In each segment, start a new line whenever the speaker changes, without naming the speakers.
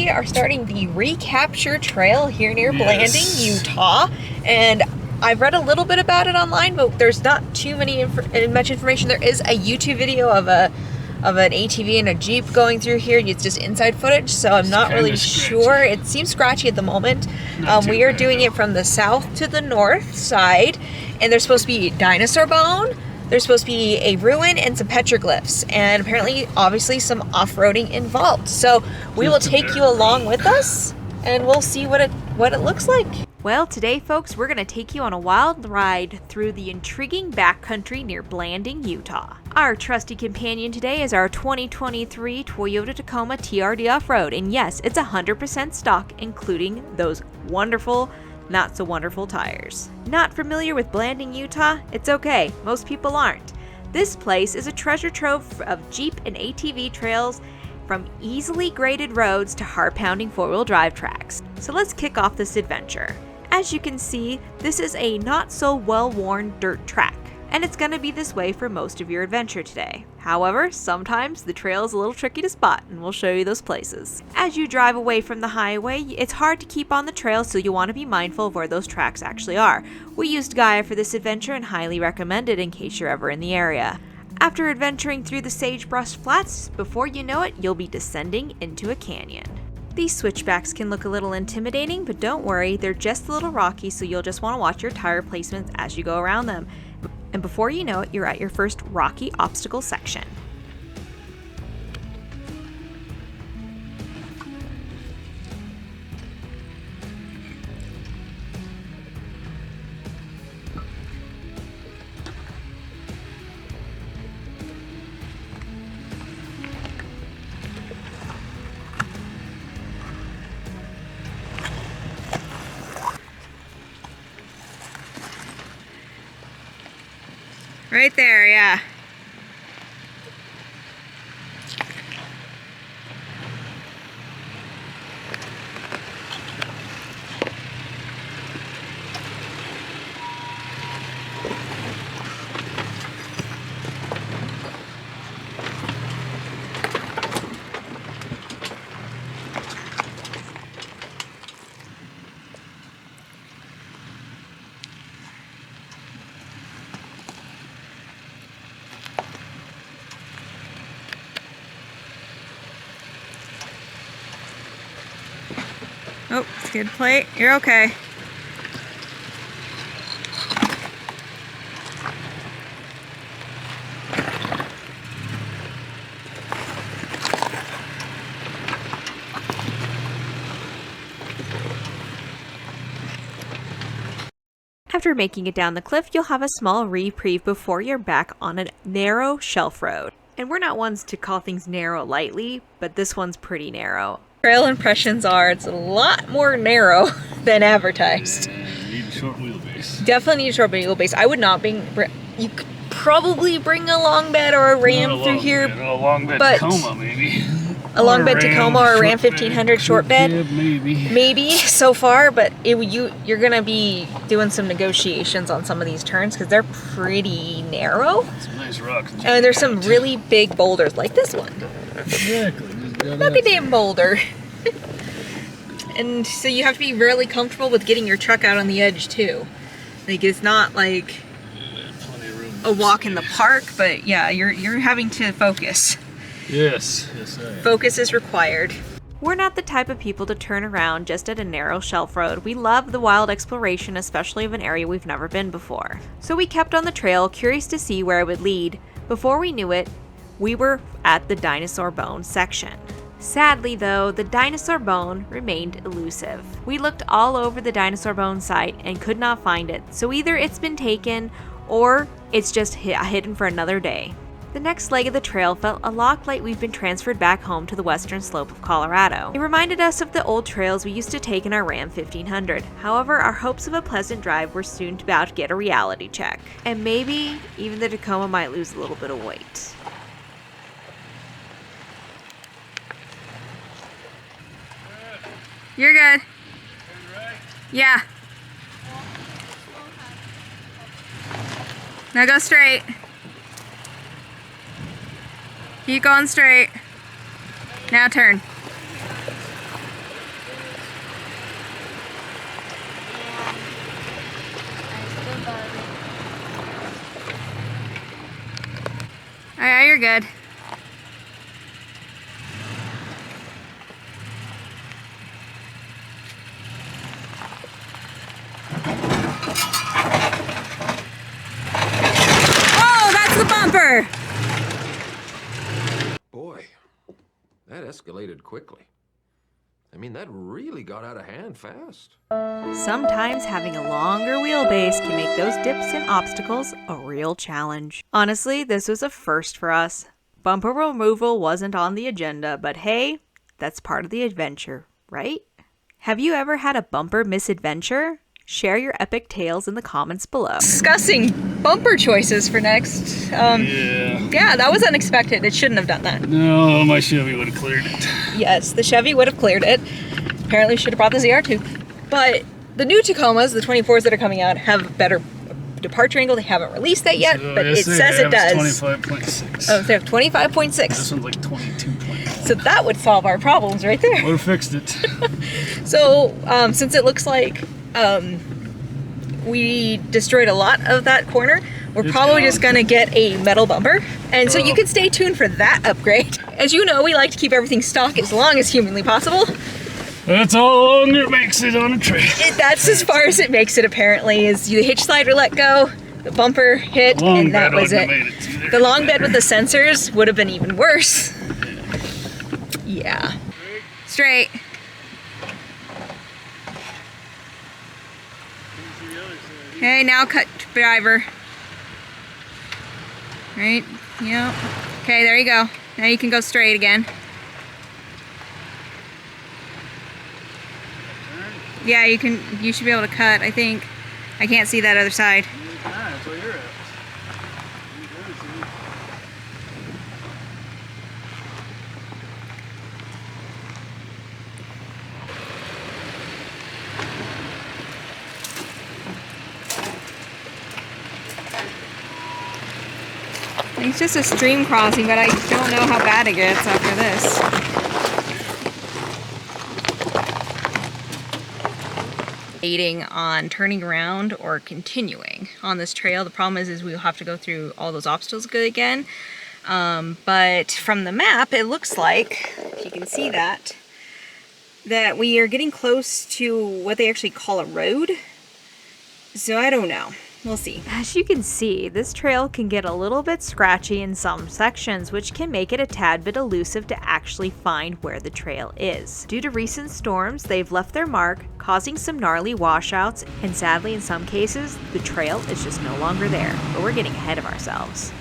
we are starting the Recapture Trail here near Blanding, Utah. And I've read a little bit about it online, but there's not too much information. There is a YouTube video of an ATV and a Jeep going through here. It's just inside footage, so I'm not really sure. It seems scratchy at the moment. We are doing it from the south to the north side, and there's supposed to be dinosaur bone. There's supposed to be a ruin and some petroglyphs, and apparently, obviously, some off-roading involved. So we will take you along with us, and we'll see what it looks like. Well, today, folks, we're going to take you on a wild ride through the intriguing backcountry near Blanding, Utah. Our trusty companion today is our 2023 Toyota Tacoma TRD Off-Road, and yes, it's 100% stock, including those wonderful, not so wonderful tires. Not familiar with Blanding, Utah? It's okay, most people aren't. This place is a treasure trove of Jeep and ATV trails, from easily graded roads to heart-pounding four-wheel drive tracks. So let's kick off this adventure. As you can see, this is a not so well-worn dirt track, and it's going to be this way for most of your adventure today. However, sometimes the trail is a little tricky to spot, and we'll show you those places. As you drive away from the highway, it's hard to keep on the trail, so you'll want to be mindful of where those tracks actually are. We used Gaia for this adventure and highly recommend it in case you're ever in the area. After adventuring through the sagebrush flats, before you know it, you'll be descending into a canyon. These switchbacks can look a little intimidating, but don't worry, they're just a little rocky, so you'll just want to watch your tire placements as you go around them. And before you know it, you're at your first rocky obstacle section. Right there, yeah. Oh, skid plate. You're okay. After making it down the cliff, you'll have a small reprieve before you're back on a narrow shelf road. And we're not ones to call things narrow lightly, but this one's pretty narrow. Trail impressions are it's a lot more narrow than advertised.
Need a short wheelbase.
Definitely need a short wheelbase. I would not bring. You could probably bring a long bed or a Ram through here.
A long bed Tacoma, maybe.
A long bed Tacoma or a Ram 1500 short bed.
Yeah, maybe.
Maybe so far, but you're gonna be doing some negotiations on some of these turns because they're pretty narrow.
Some nice rocks.
And there's some really big boulders like this one.
Exactly.
Look at damn boulder. And so you have to be really comfortable with getting your truck out on the edge too. Like it's not like a walk in the park, but yeah, you're having to focus.
Yes, I am.
Focus is required. We're not the type of people to turn around just at a narrow shelf road. We love the wild exploration, especially of an area we've never been before. So we kept on the trail, curious to see where it would lead. Before we knew it, we were at the dinosaur bone section. Sadly though, the dinosaur bone remained elusive. We looked all over the dinosaur bone site and could not find it, so either it's been taken or it's just hidden for another day. The next leg of the trail felt a lot like we've been transferred back home to the western slope of Colorado. It reminded us of the old trails we used to take in our Ram 1500. However, our hopes of a pleasant drive were soon about to get a reality check. And maybe even the Tacoma might lose a little bit of weight. You're good. Yeah. Now go straight. Keep going straight. Now turn. Alright, you're good. Oh, that's the bumper!
Boy, that escalated quickly. I mean, that really got out of hand fast.
Sometimes having a longer wheelbase can make those dips and obstacles a real challenge. Honestly, this was a first for us. Bumper removal wasn't on the agenda, but hey, that's part of the adventure, right? Have you ever had a bumper misadventure? Share your epic tales in the comments below. Discussing bumper choices for next. Yeah, that was unexpected. It shouldn't have done that.
No, my Chevy would have cleared it.
Yes, the Chevy would have cleared it. Apparently should have brought the ZR2. But the new Tacomas, the 24s that are coming out, have better departure angle. They haven't released that yet, but it says it does.
25.6.
Oh, they have 25.6.
This one's like 22.1.
So that would solve our problems right there.
Would have fixed it.
So, since it looks like we destroyed a lot of that corner, we're probably just gonna get a metal bumper. And so you can stay tuned for that upgrade. As you know, we like to keep everything stock as long as humanly possible.
That's all longer it makes it on a trail.
That's as far as it makes it, apparently, is the hitch slider let go, the bumper hit, and that was it. The long bed with the sensors would have been even worse. Yeah. Straight. Okay, now cut driver. Right, yep. Okay, there you go. Now you can go straight again. Yeah, you should be able to cut, I think. I can't see that other side.
That's where you're at.
It's just a stream crossing, but I don't know how bad it gets after this. Debating on turning around or continuing on this trail. The problem is we'll have to go through all those obstacles again. But from the map, it looks like, if you can see that we are getting close to what they actually call a road. So I don't know. We'll see. As you can see, this trail can get a little bit scratchy in some sections, which can make it a tad bit elusive to actually find where the trail is. Due to recent storms, they've left their mark, causing some gnarly washouts, and sadly in some cases, the trail is just no longer there, but we're getting ahead of ourselves.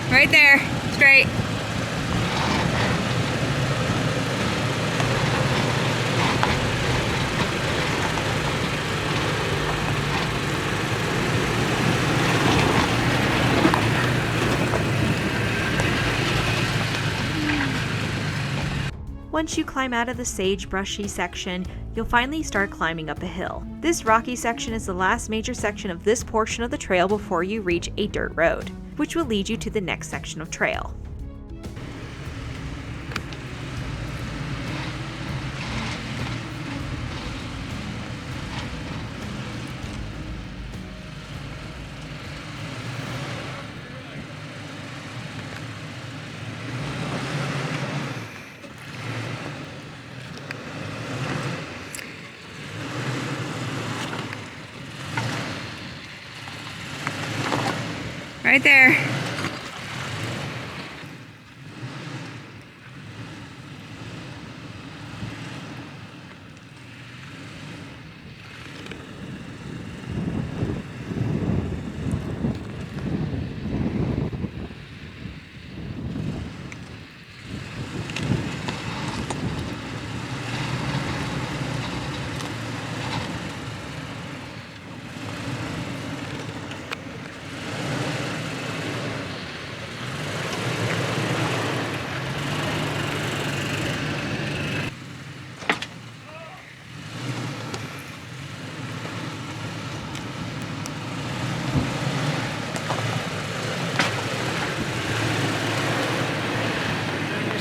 Right there, straight. Once you climb out of the sagebrushy section, you'll finally start climbing up a hill. This rocky section is the last major section of this portion of the trail before you reach a dirt road, which will lead you to the next section of trail. Right there.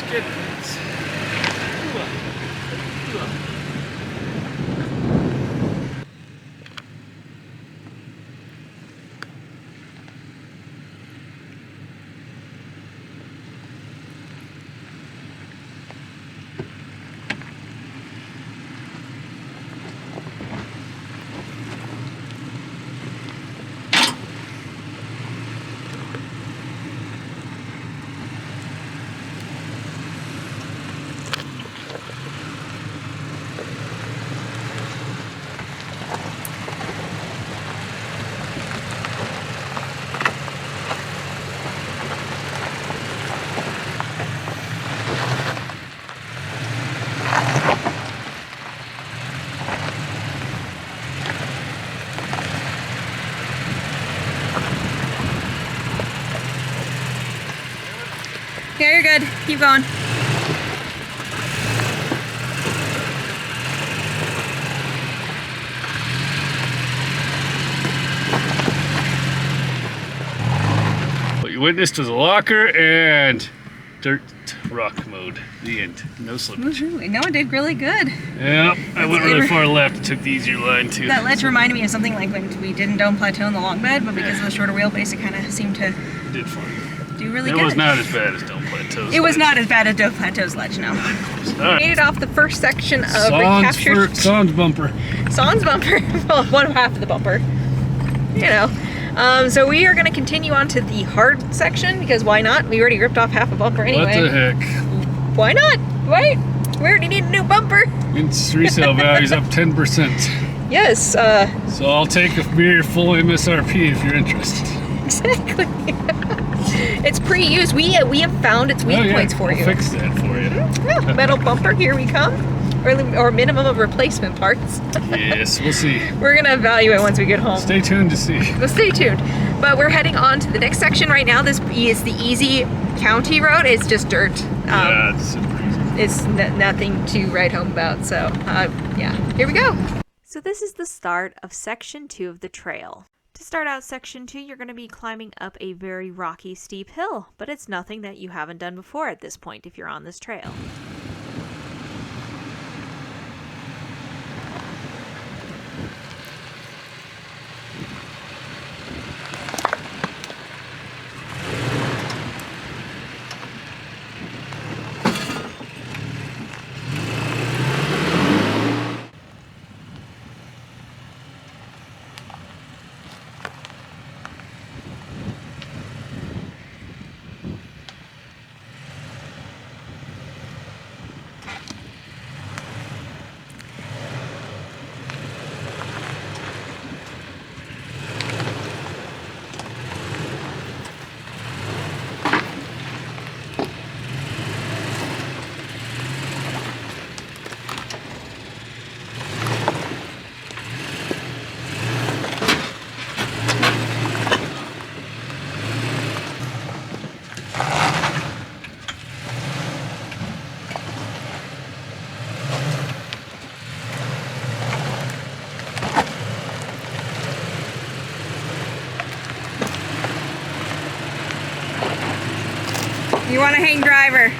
skid plates.
Yeah, you're good. Keep going.
What you witnessed was a locker and dirt rock mode. The end. No slippage.
No, it did really good.
Yeah, I went really far left. Took the easier line too.
That ledge reminded me of something like when we did in Dome Plateau in the long bed, but because of the shorter wheelbase, it kind of seemed to
Did fine.
do really
It
good.
was not as bad as Dome Plateau's.
It was not as bad as Dome Plateau's ledge, no.
Alright.
Made it off the first section of Recapture.
Sans bumper.
Sans bumper. Well, one half of the bumper. You know. So we are going to continue on to the hard section because why not? We already ripped off half a bumper anyway.
What the heck?
Why not? Right? We already need a new bumper.
Its resale value's up 10%.
Yes.
So I'll take a mere full MSRP if you're interested.
Exactly. It's pre-used. We have found its weak points for
I'll
you.
fix that for you.
Yeah, metal bumper, here we come. Or minimum of replacement parts.
Yes, we'll see.
We're gonna evaluate once we get home.
Stay tuned to see.
So stay tuned. But we're heading on to the next section right now. This is the easy county road. It's just dirt.
Yeah, it's super easy.
It's nothing to write home about. So yeah, here we go. So this is the start of section 2 of the trail. To start out section 2, you're going to be climbing up a very rocky, steep hill, but it's nothing that you haven't done before at this point if you're on this trail. You want to hang driver.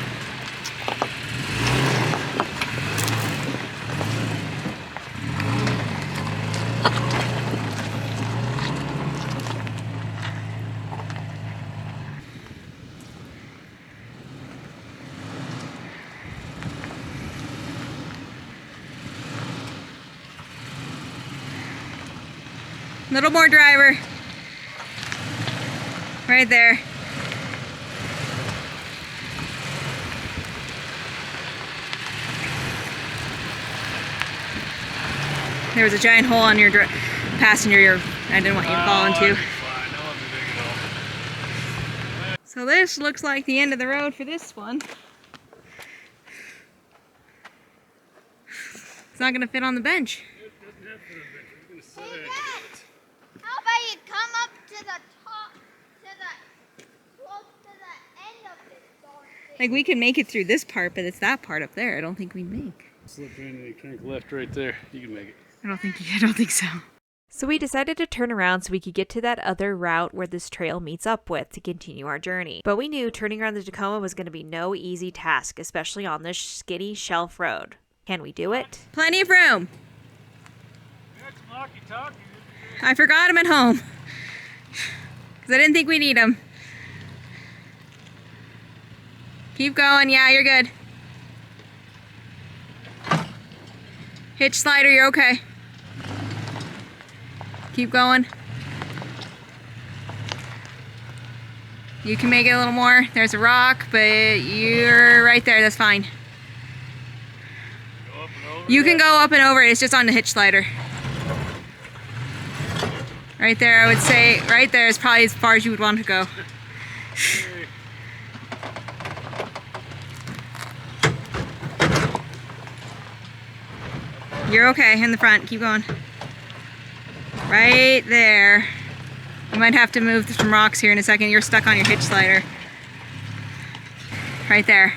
Little more driver. Right there. There was a giant hole on your passenger. I didn't want you to fall into. So this looks like the end of the road for this one. It's not gonna fit on the bench.
How about you come up to the top, close to the end of this darn thing?
Like we could make it through this part, but it's that part up there I don't think we'd make.
Slip in and you crank left right there. You can make it.
I don't think so. So we decided to turn around so we could get to that other route where this trail meets up with to continue our journey. But we knew turning around the Tacoma was going to be no easy task, especially on this skinny shelf road. Can we do it?
Plenty of room. I forgot him at home. Because I didn't think we need him. Keep going. Yeah, you're good. Hitch slider, you're okay. Keep going. You can make it a little more. There's a rock, but you're right there. That's fine. You can go up and over it. It's just on the hitch slider. Right there, I would say, right there is probably as far as you would want to go. You're okay in the front. Keep going. Right there. You might have to move some rocks here in a second. You're stuck on your hitch slider. Right there.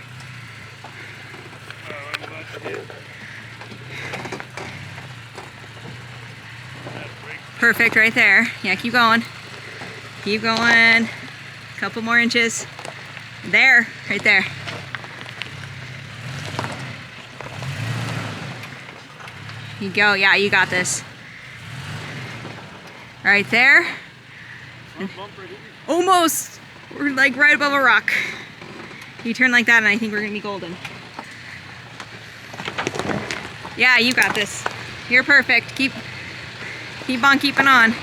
Perfect, right there. Yeah, keep going. Keep going. Couple more inches. There, right there. You go, yeah, you got this. Right there. Almost. We're like right above a rock. You turn like that and I think we're gonna be golden. Yeah, you got this. You're perfect. Keep on keeping on.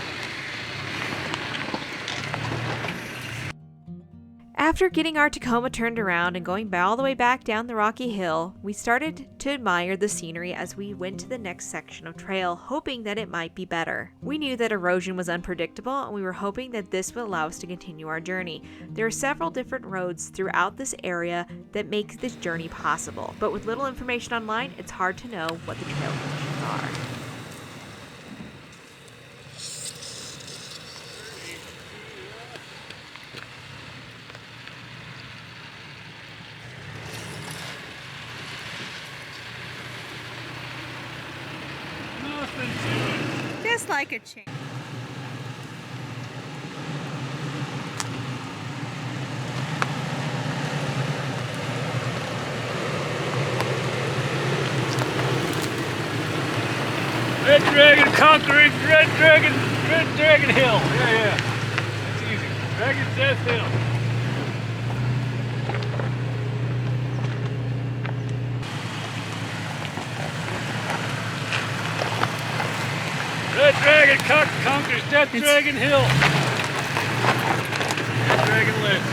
After getting our Tacoma turned around and going all the way back down the rocky hill, we started to admire the scenery as we went to the next section of trail, hoping that it might be better. We knew that erosion was unpredictable, and we were hoping that this would allow us to continue our journey. There are several different roads throughout this area that make this journey possible, but with little information online, it's hard to know what the trail conditions are.
Just like a chain.
Red Dragon conquering Red Dragon Hill. Yeah. That's easy. Dragon's Death Hill. Red Dragon conquers Death Dragon Hill. Death Dragon lives.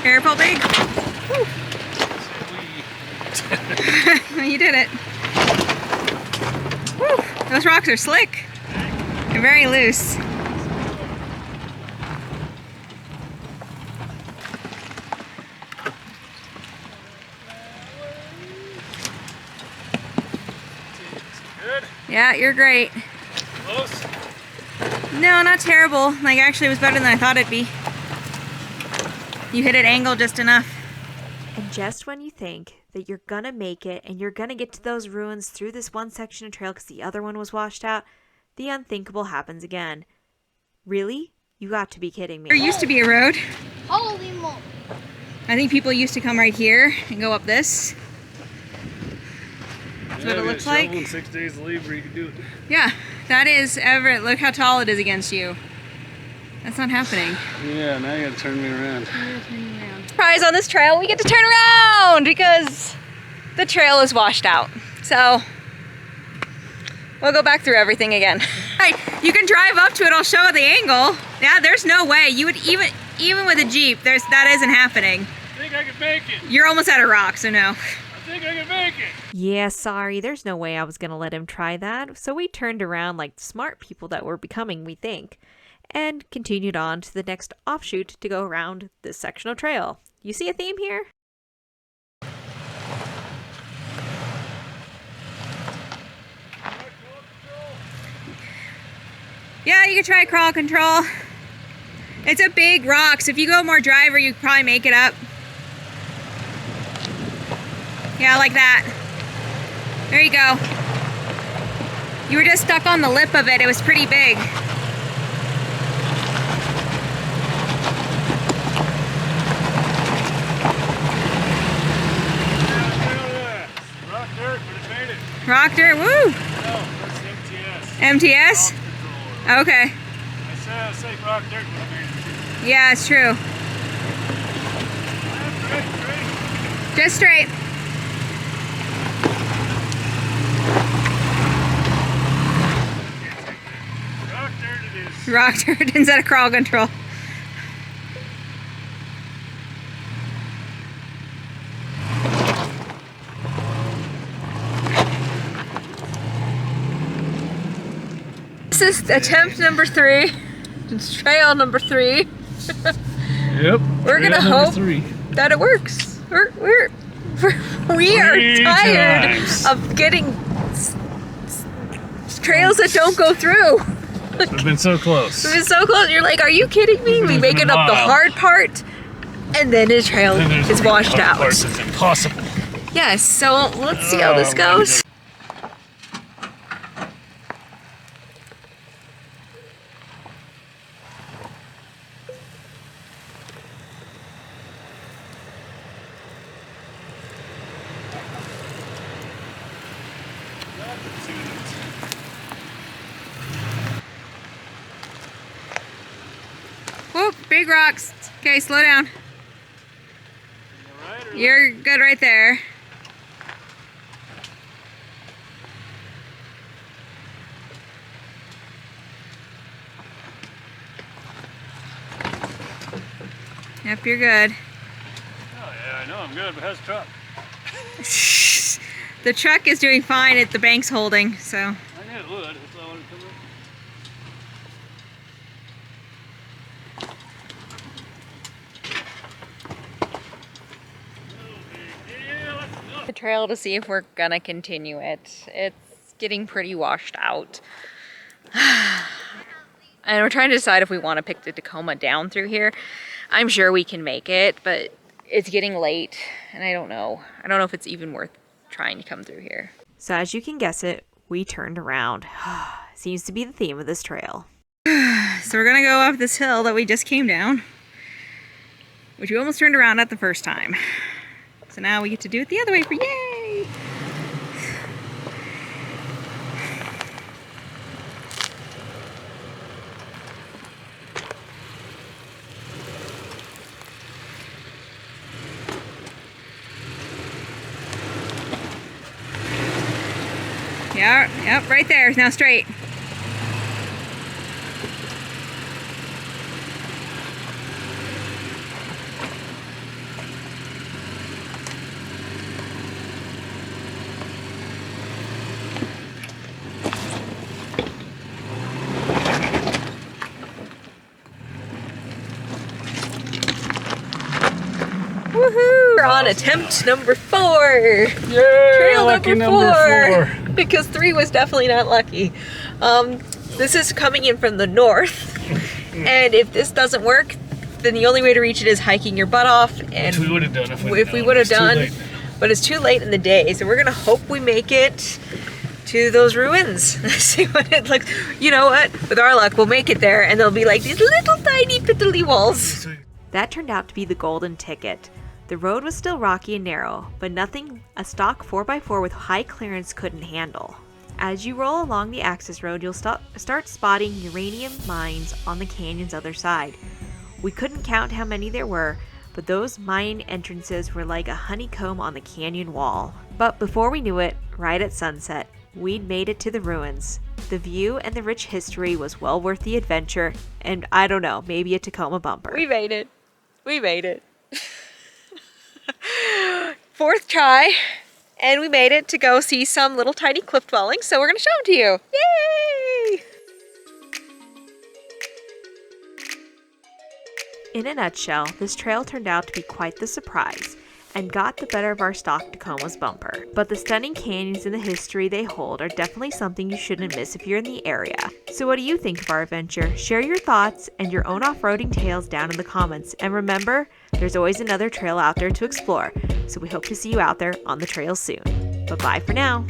Careful, big. Woo. You did it. Woo. Those rocks are slick. They're very loose.
Good.
Yeah, you're great.
Close.
No, not terrible. Like, actually, it was better than I thought it'd be. You hit it angle just enough.
And just when you think that you're gonna make it and you're gonna get to those ruins through this one section of trail because the other one was washed out, the unthinkable happens again. Really? You got to be kidding me.
There used to be a road.
Holy moly.
I think people used to come right here and go up this. That's what it looks like.
In 6 days of labor, you can do it.
Yeah, that is Everett. Look how tall it is against you. That's not happening.
Yeah, now you gotta turn me around.
Surprise on this trail, we get to turn around because the trail is washed out. So we'll go back through everything again.
Right, you can drive up to it. I'll show the angle. Yeah, there's no way you would even with a Jeep. That isn't happening.
I think I can make it.
You're almost at a rock, so no.
I think I can make it.
Yeah, sorry, there's no way I was gonna let him try that. So we turned around like smart people that we're becoming, we think, and continued on to the next offshoot to go around this section of trail. You see a theme here?
Yeah, you can try crawl control. It's a big rock, so if you go more driver, you probably make it up. Yeah, like that. There you go. You were just stuck on the lip of it. It was pretty big.
Rock dirt, but it made it.
Rock dirt, woo!
No, that's MTS.
MTS? Okay.
I say rock dirt, but it made it.
Yeah, it's true.
Straight.
Just straight.
Rock dirt it is.
Rock dirt instead of crawl control. This is attempt number 3. It's trail number 3.
Yep.
We're gonna hope that it works. We are
3
tired
times.
of getting trails that don't go through.
We've been so close.
We've been so close. You're like, are you kidding me? We make it up the hard part, and then the trail
And there's
is
the
washed
hard
out.
parts that's impossible.
Yes, so let's see how this
Oh, my
goes. Whoop, big rocks. Okay, slow down. You're good right there. Yep, you're good.
Oh yeah, I know I'm good, but how's the truck?
The truck is doing fine at the bank's holding, so.
I knew it would. That's why I wanted to come up.
The trail to see if we're gonna continue it. It's getting pretty washed out. And we're trying to decide if we want to pick the Tacoma down through here. I'm sure we can make it, but it's getting late and I don't know. I don't know if it's even worth trying to come through here. So as you can guess it, we turned around. Seems to be the theme of this trail. So we're gonna go up this hill that we just came down, which we almost turned around at the first time. So now we get to do it the other way for yay! Yeah, yep, right there. Now straight. Woohoo! We're on attempt number 4.
Yay!
Trail
Lucky
number 4.
4.
Because 3 was definitely not lucky. This is coming in from the north, and if this doesn't work, then the only way to reach it is hiking your butt off. And
Which we would have done if
we would have done, but it's too late in the day. So we're gonna hope we make it to those ruins. See what it looks. You know what? With our luck, we'll make it there, and there'll be like these little tiny piddly walls. That turned out to be the golden ticket. The road was still rocky and narrow, but nothing a stock 4x4 with high clearance couldn't handle. As you roll along the access road, you'll start spotting uranium mines on the canyon's other side. We couldn't count how many there were, but those mine entrances were like a honeycomb on the canyon wall. But before we knew it, right at sunset, we'd made it to the ruins. The view and the rich history was well worth the adventure, and I don't know, maybe a Tacoma bumper. We made it. We made it. 4th try, and we made it to go see some little tiny cliff dwellings, so we're going to show them to you. Yay! In a nutshell, this trail turned out to be quite the surprise. and got the better of our stock Tacoma's bumper. But the stunning canyons and the history they hold are definitely something you shouldn't miss if you're in the area. So what do you think of our adventure? Share your thoughts and your own off-roading tales down in the comments. And remember, there's always another trail out there to explore. So we hope to see you out there on the trail soon. Bye-bye for now.